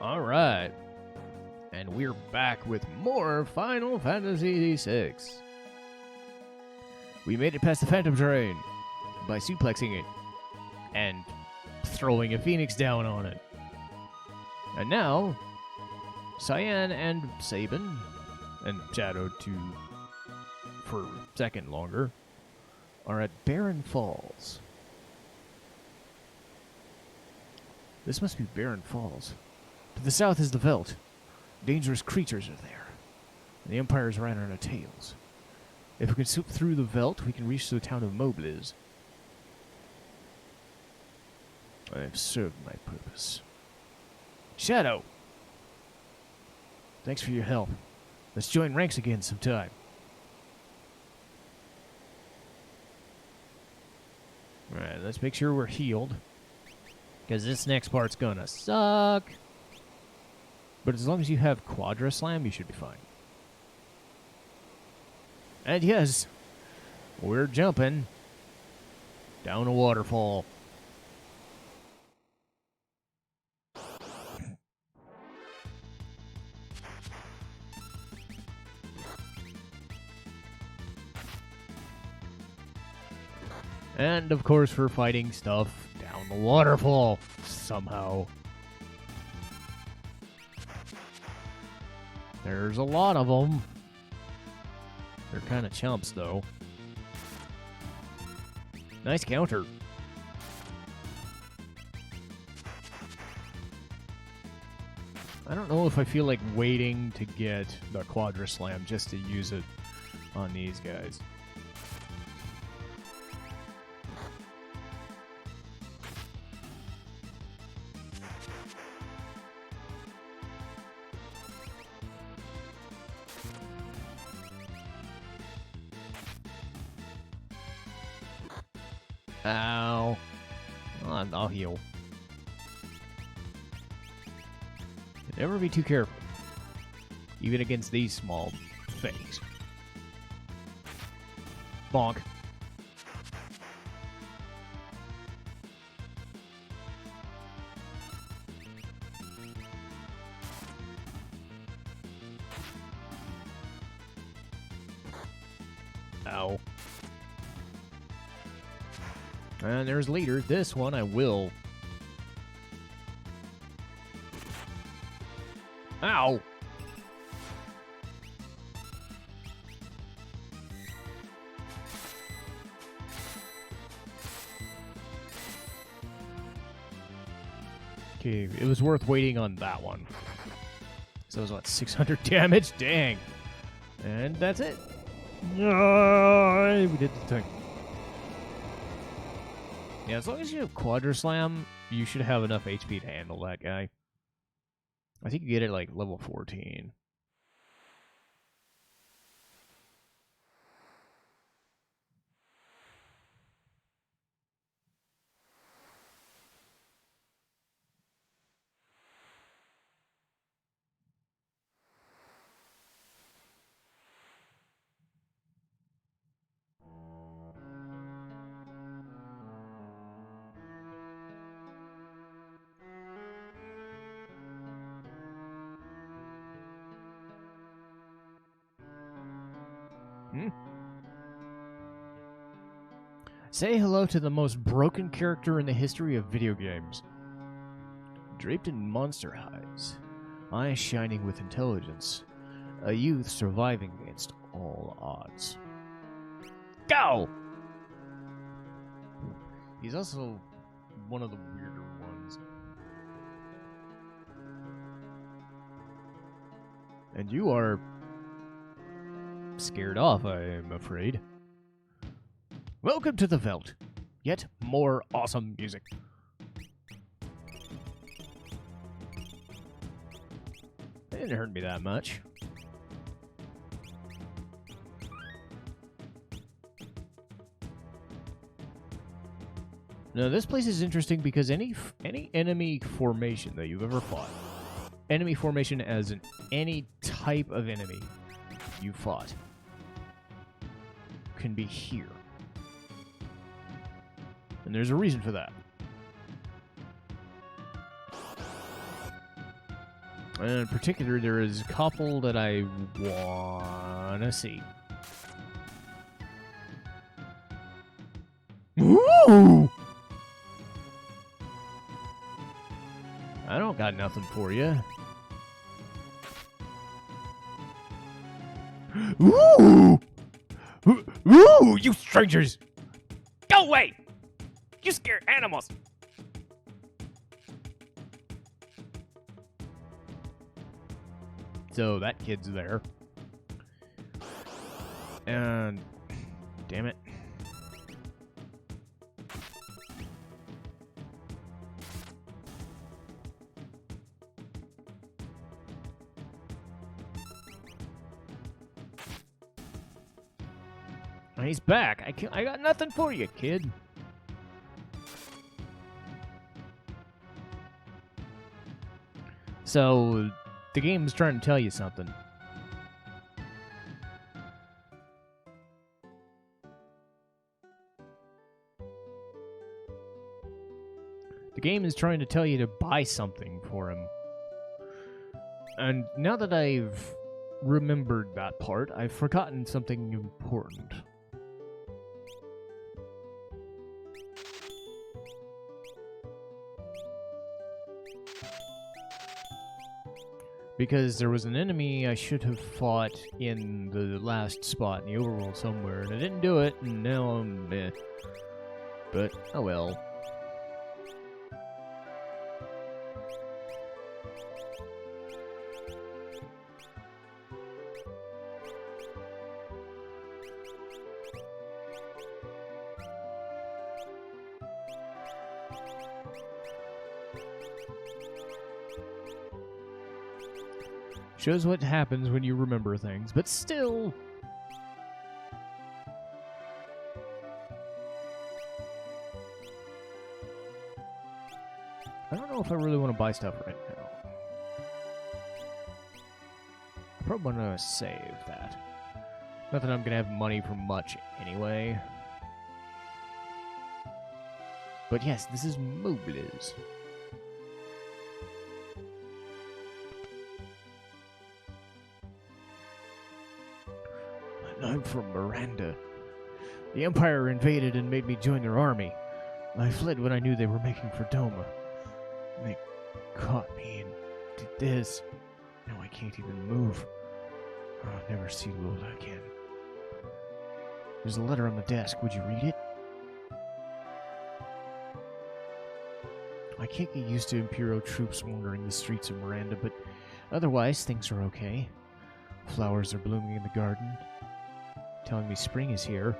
Alright. And we're back with more Final Fantasy VI. We made it past the Phantom Terrain by suplexing it and throwing a phoenix down on it. And now, Cyan and Sabin, and Shadow too, for a second longer, are at Barren Falls. This must be Barren Falls. To the south is the Veldt. Dangerous creatures are there. The Empire is right on our tails. If we can swoop through the Veldt, we can reach the town of Mobliz. I have served my purpose. Shadow! Thanks for your help. Let's join ranks again sometime. Alright, let's make sure we're healed. Because this next part's gonna suck. But as long as you have Quadra Slam, you should be fine. And yes, we're jumping down a waterfall. And of course, we're fighting stuff down the waterfall somehow. There's a lot of them. They're kind of chumps, though. Nice counter. I don't know if I feel like waiting to get the Quadra Slam just to use it on these guys. Ow. I'll heal. Never be too careful. Even against these small things. Bonk. Ow. And there's leader. This one I will. Ow! Okay, it was worth waiting on that one. So it was what, 600 damage? Dang! And that's it. We did the thing. Yeah, as long as you have Quadra Slam, you should have enough HP to handle that guy. I think you get it like level 14. Say hello to the most broken character in the history of video games. Draped in monster hides, eyes shining with intelligence, a youth surviving against all odds. Go! He's also one of the weirder ones. And you are scared off, I am afraid. Welcome to the Veldt. Yet more awesome music. It didn't hurt me that much. Now this place is interesting because any enemy formation that you've ever fought, enemy formation as in any type of enemy you fought, can be here. And there's a reason for that. And in particular, there is a couple that I wanna see. Ooh! I don't got nothing for you. Ooh! Ooh, you strangers! Go away! You scare animals! So that kid's there. And damn it. He's back. I got nothing for you, kid. So, the game's trying to tell you something. The game is trying to tell you to buy something for him. And now that I've remembered that part, I've forgotten something important. Because there was an enemy I should have fought in the last spot in the overworld somewhere, and I didn't do it, and now I'm meh. But, oh well. Shows what happens when you remember things, but still. I don't know if I really want to buy stuff right now. I probably want to save that. Not that I'm going to have money for much anyway. But yes, this is Mobliz. I'm from Miranda. The Empire invaded and made me join their army. I fled when I knew they were making for Doma. They caught me and did this. Now I can't even move. I'll never see Lola again. There's a letter on the desk. Would you read it? I can't get used to Imperial troops wandering the streets of Miranda, but otherwise things are okay. Flowers are blooming in the garden, telling me spring is here.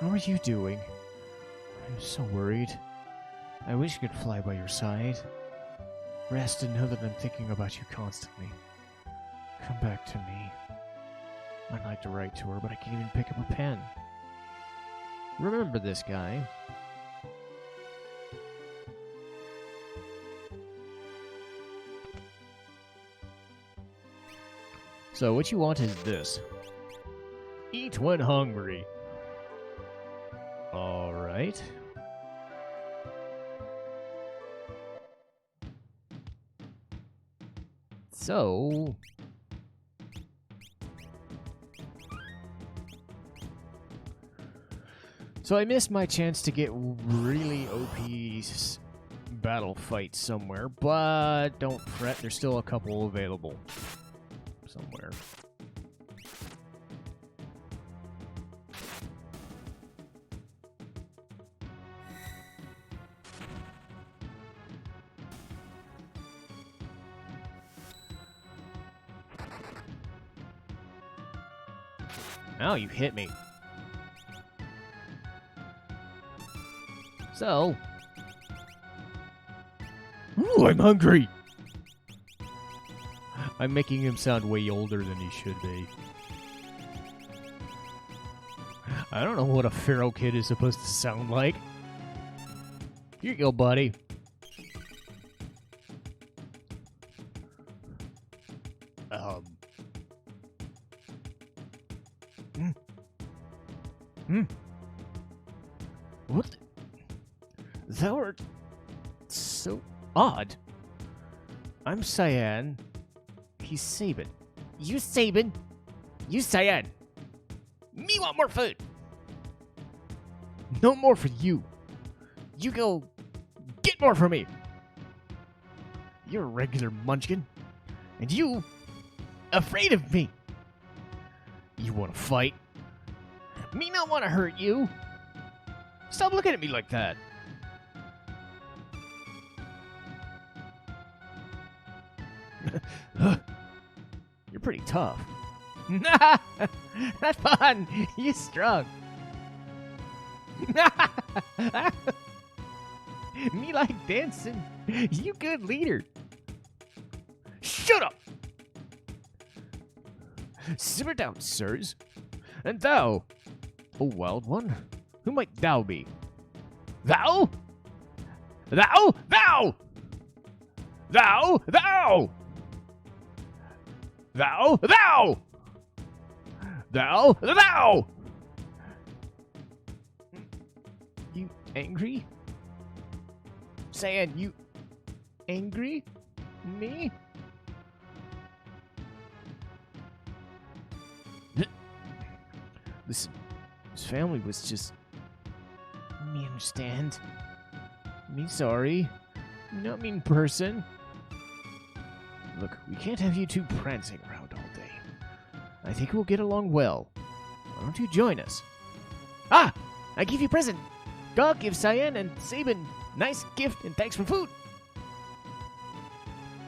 How are you doing? I'm so worried. I wish I could fly by your side. Rest and know that I'm thinking about you constantly. Come back to me. I'd like to write to her, but I can't even pick up a pen. Remember this guy. So what you want is this. Eat when hungry. Alright. So... I missed my chance to get really OP battle fights somewhere, but don't fret, there's still a couple available somewhere. Now you hit me. So... Ooh, I'm hungry! I'm making him sound way older than he should be. I don't know what a feral kid is supposed to sound like. Here you go, buddy. What? Thou art so odd. I'm Cyan, He's Sabin. You Sabin. You Cyan. Me want more food. No more for you. You go get more for me. You're a regular munchkin. And you afraid of me. You want to fight? Me not want to hurt you. Stop looking at me like that. You're pretty tough. That's fun. You strong. Me like dancing. You good leader. Shut up! Simmer down, sirs. And thou, O wild one, who might thou be? Thou? Thou? Thou! Thou! Thou! Thou! Thou! Thou! Thou! You angry? Cyan, you angry? Me? This family was just... Me understand. Me sorry. Not mean person. Look, we can't have you two prancing around all day. I think we'll get along well. Why don't you join us? Ah! I give you present. God give Cyan and Sabin nice gift and thanks for food.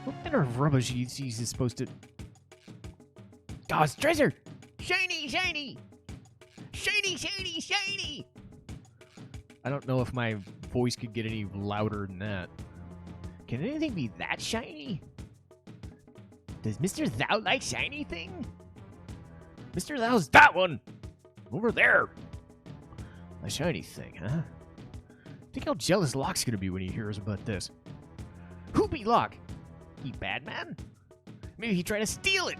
What manner of rubbish he's supposed to... God's treasure! Shiny, shiny! Shiny, shiny, shiny! I don't know if my voice could get any louder than that. Can anything be that shiny? Does Mr. Thou like shiny thing? Mr. Thou's that one! Over there! A shiny thing, huh? Think how jealous Locke's gonna be when he hears about this. Who be Locke? He bad man? Maybe he tried to steal it.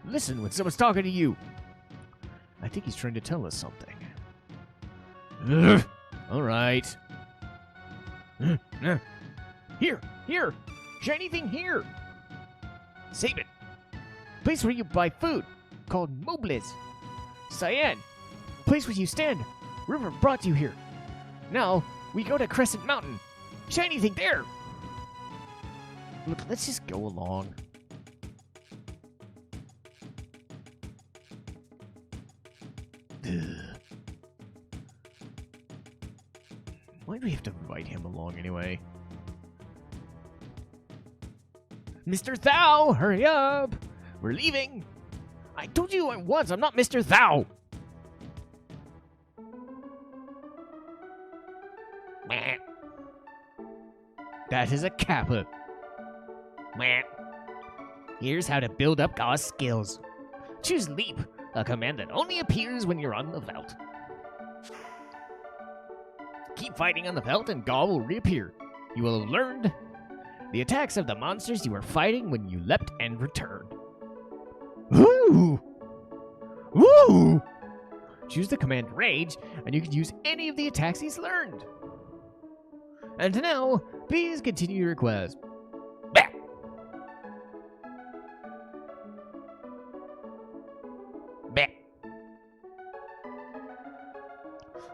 Listen when someone's talking to you. I think he's trying to tell us something. All right. Here! Shiny thing here! Sabin, place where you buy food, called Mobles. Cyan, place where you stand. River brought you here. Now, we go to Crescent Mountain. Shiny thing there! Look, let's just go along. Why do we have to invite him along anyway? Mr. Thou, hurry up! We're leaving! I told you at once, I'm not Mr. Thou! Meh. That is a kappa. Meh. Here's how to build up Gau's skills. Choose Leap, a command that only appears when you're on the veldt. Keep fighting on the veldt and Gau will reappear. You will have learned the attacks of the monsters you were fighting when you leapt and returned. Woo! Woo! Choose the command Rage, and you can use any of the attacks he's learned. And now, please continue your quest. Bah! Bah!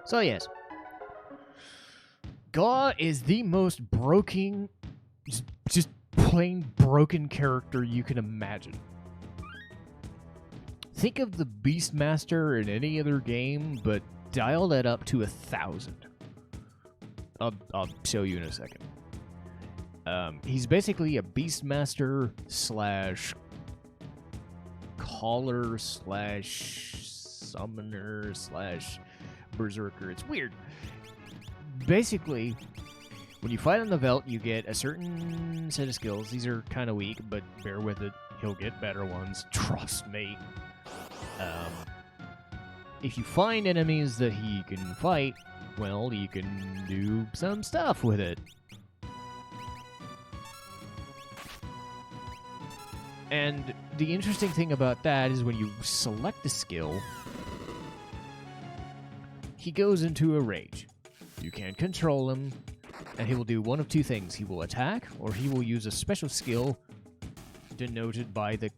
So yes, Gau is the most broken, just plain broken character you can imagine. Think of the Beastmaster in any other game, but dial that up to 1,000. I'll show you in a second. He's basically a Beastmaster slash caller slash summoner slash berserker. It's weird. Basically, when you fight on the veldt, you get a certain set of skills. These are kind of weak, but bear with it. He'll get better ones. Trust me. If you find enemies that he can fight, well, you can do some stuff with it. And the interesting thing about that is when you select a skill, he goes into a rage. You can't control him. And he will do one of two things. He will attack, or he will use a special skill denoted by the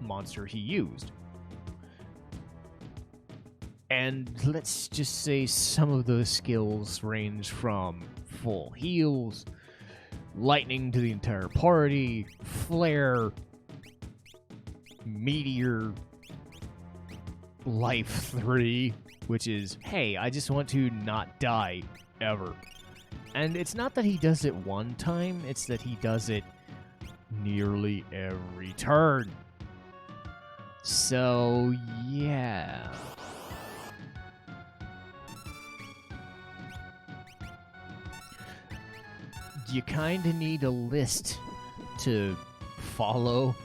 monster he used. And let's just say some of those skills range from full heals, lightning to the entire party, flare, meteor, life 3, which is, hey, I just want to not die ever. And it's not that he does it one time, it's that he does it nearly every turn. So, yeah. You kind of need a list to follow.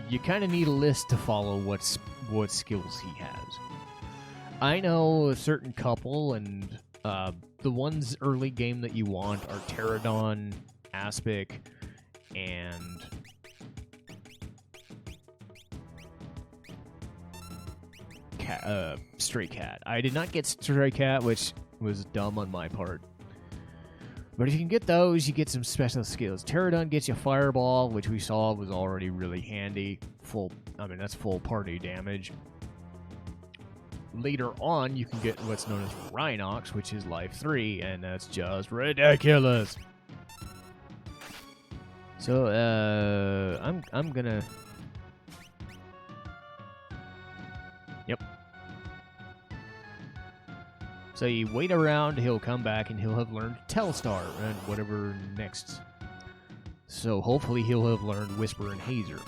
You kind of need a list to follow what skills he has. I know a certain couple, and the ones early game that you want are Pterodon, Aspic, and Stray Cat. I did not get Stray Cat, which was dumb on my part. But if you can get those, you get some special skills. Pterodon gets you Fireball, which we saw was already really handy. That's full party damage. Later on, you can get what's known as Rhinox, which is Life 3, and that's just ridiculous. So, I'm gonna... Yep. So you wait around, he'll come back, and he'll have learned Telstar, and whatever next. So hopefully he'll have learned Whisper and Hazer.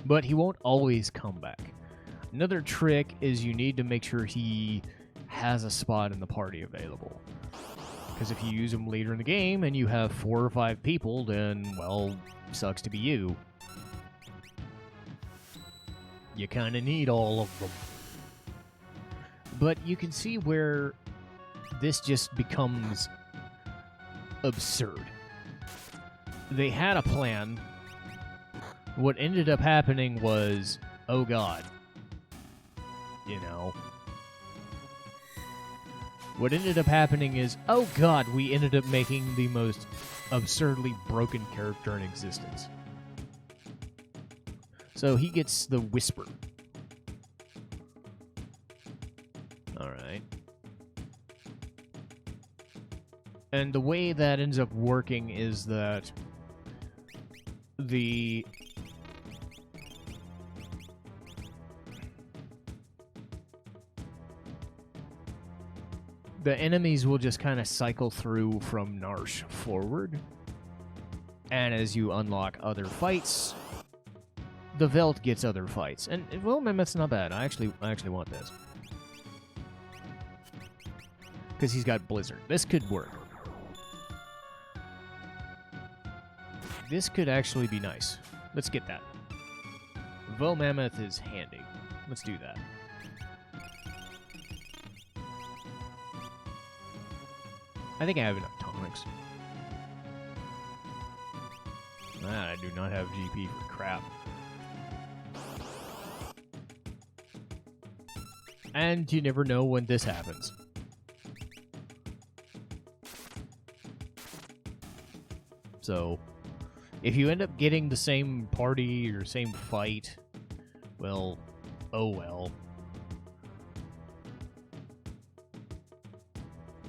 But he won't always come back. Another trick is you need to make sure he has a spot in the party available. Because if you use him later in the game and you have 4 or 5 people, then, well, sucks to be you. You kind of need all of them. But you can see where this just becomes absurd. They had a plan. What ended up happening was, oh god. You know. What ended up happening is, oh god, we ended up making the most absurdly broken character in existence. So he gets the Whisper. Alright. And the way that ends up working is that the enemies will just kind of cycle through from Narsh forward. And as you unlock other fights, the Veld gets other fights. And, well, Mammoth's not bad. I actually want this. Because he's got Blizzard. This could work. This could actually be nice. Let's get that. Vo Mammoth is handy. Let's do that. I think I have enough tonics. I do not have GP for crap. And you never know when this happens. So, if you end up getting the same party or same fight, well, oh well.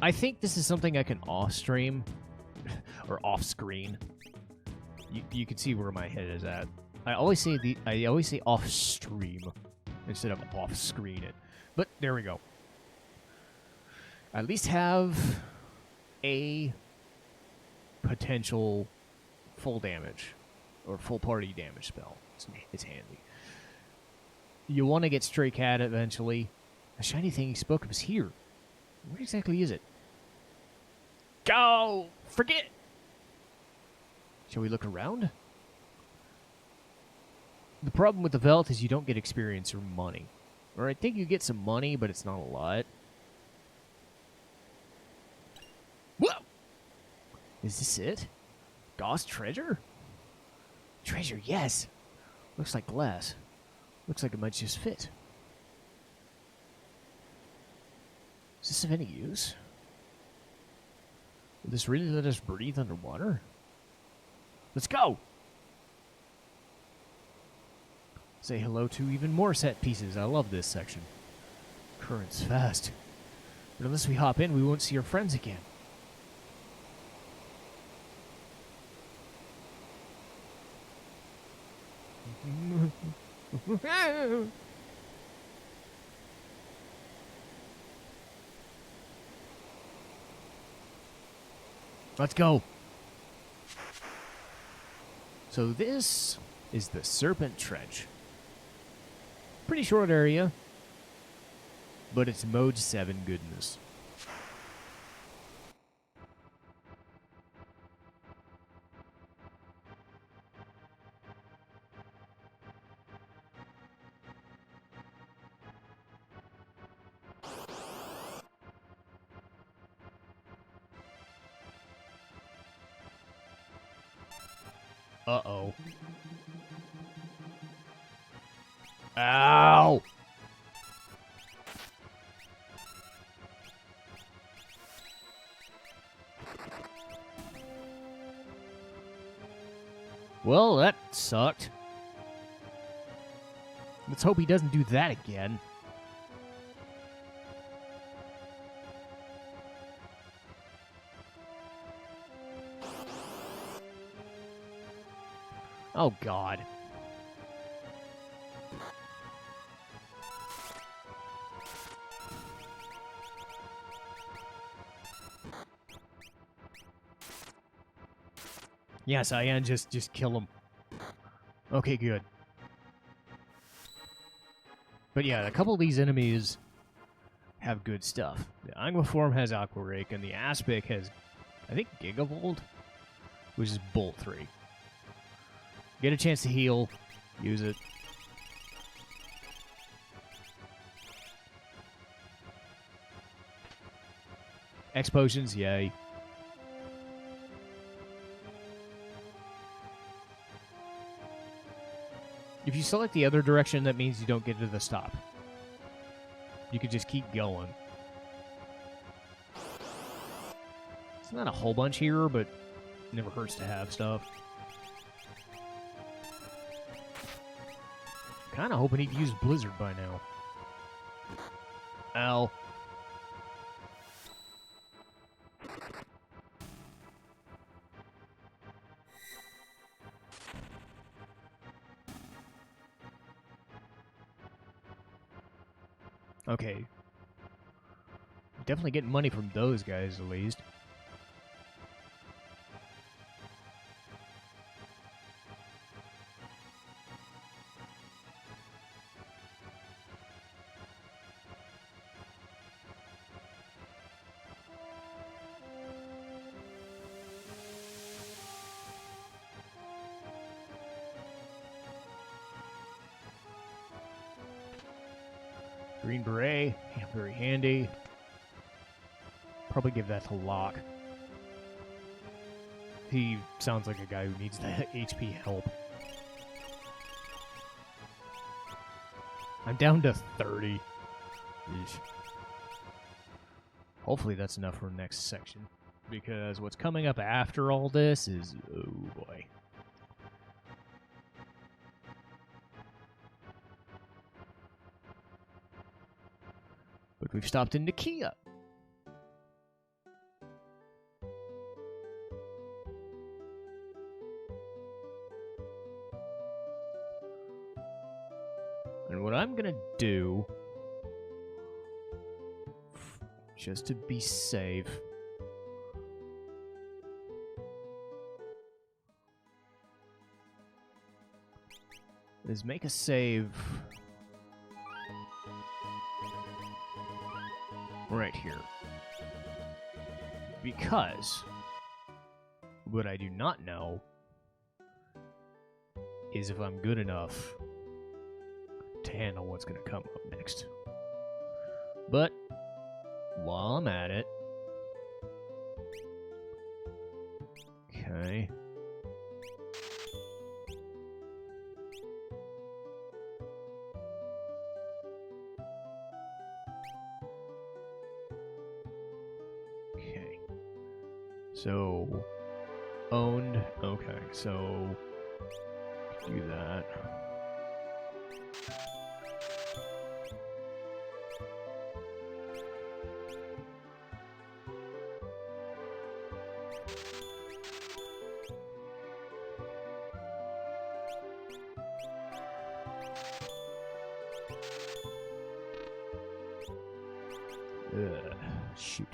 I think this is something I can off-stream, or off-screen. You can see where my head is at. I always say off-stream instead of off-screen it. But there we go. I at least have a potential full damage or full party damage spell. It's handy. You want to get Stray Cat eventually. The shiny thing he spoke of is here. Where exactly is it? go! Forget! Shall we look around? The problem with the Veld is you don't get experience or money. Or I think you get some money, but it's not a lot. Whoa! Is this it? Gauss treasure? Treasure, yes. Looks like glass. Looks like it might just fit. Is this of any use? Will this really let us breathe underwater? Let's go! Say hello to even more set pieces. I love this section. Current's fast. But unless we hop in, we won't see our friends again. Let's go. So this is the Serpent Trench. Pretty short area, but it's Mode 7 goodness. Uh-oh. Ow! Well, that sucked. Let's hope he doesn't do that again. Oh, God. Yeah, Cyan, just kill him. Okay, good. But yeah, a couple of these enemies have good stuff. The Angma form has Aqua Rake, and the Aspic has, I think, Gigavolt, which is Bolt 3. Get a chance to heal, use it. X potions, yay. If you select the other direction, that means you don't get to the stop. You could just keep going. It's not a whole bunch here, but it never hurts to have stuff. Kinda hoping he'd use Blizzard by now. Ow. Okay. Definitely getting money from those guys, at least. Green Beret, yeah, very handy. Probably give that to Locke. He sounds like a guy who needs the HP help. I'm down to 30. Eesh. Hopefully that's enough for the next section. Because what's coming up after all this is... oh boy. But we've stopped in Nakia. And what I'm gonna do, just to be safe, is make a save right here. Because what I do not know is if I'm good enough to handle what's going to come up next. But while I'm at it, okay. Okay. So owned. Okay, so do that. Shoot.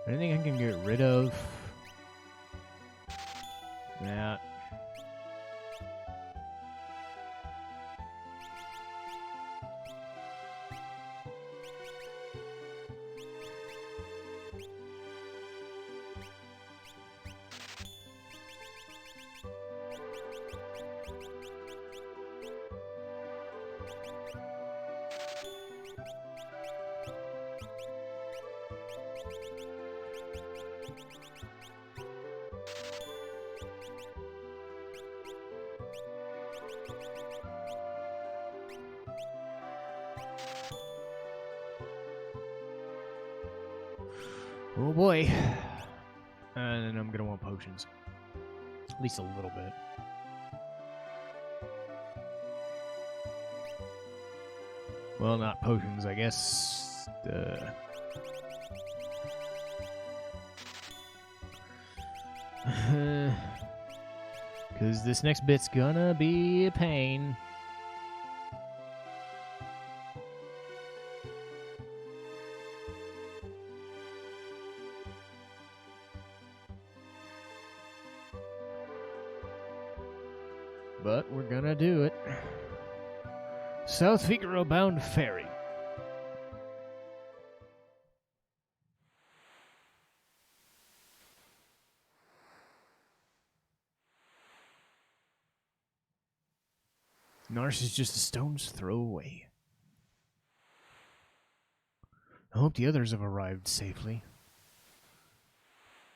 Anything I can get rid of? That. Oh boy. And then I'm gonna want potions. At least a little bit. Well, not potions, I guess. Because this next bit's gonna be a pain. But we're gonna do it. South Figaro bound ferry. Narsh is just a stone's throw away. I hope the others have arrived safely.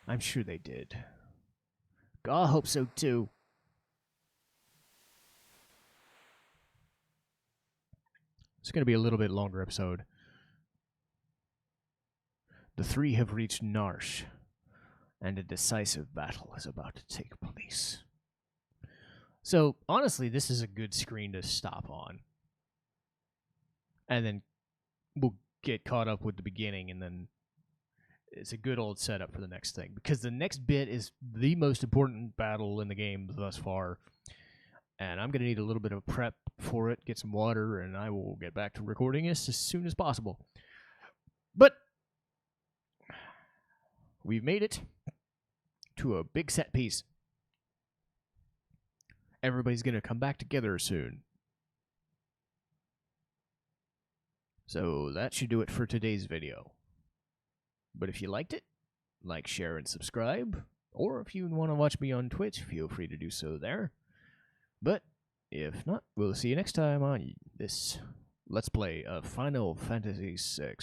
I'm sure they did. I hope so too. It's going to be a little bit longer episode. The three have reached Narsh, and a decisive battle is about to take place. So, honestly, this is a good screen to stop on. And then we'll get caught up with the beginning, and then it's a good old setup for the next thing. Because the next bit is the most important battle in the game thus far. And I'm going to need a little bit of prep for it, get some water, and I will get back to recording this as soon as possible. But we've made it to a big set piece. Everybody's going to come back together soon. So that should do it for today's video. But if you liked it, like, share, and subscribe. Or if you want to watch me on Twitch, feel free to do so there. But if not, we'll see you next time on this Let's Play of Final Fantasy VI.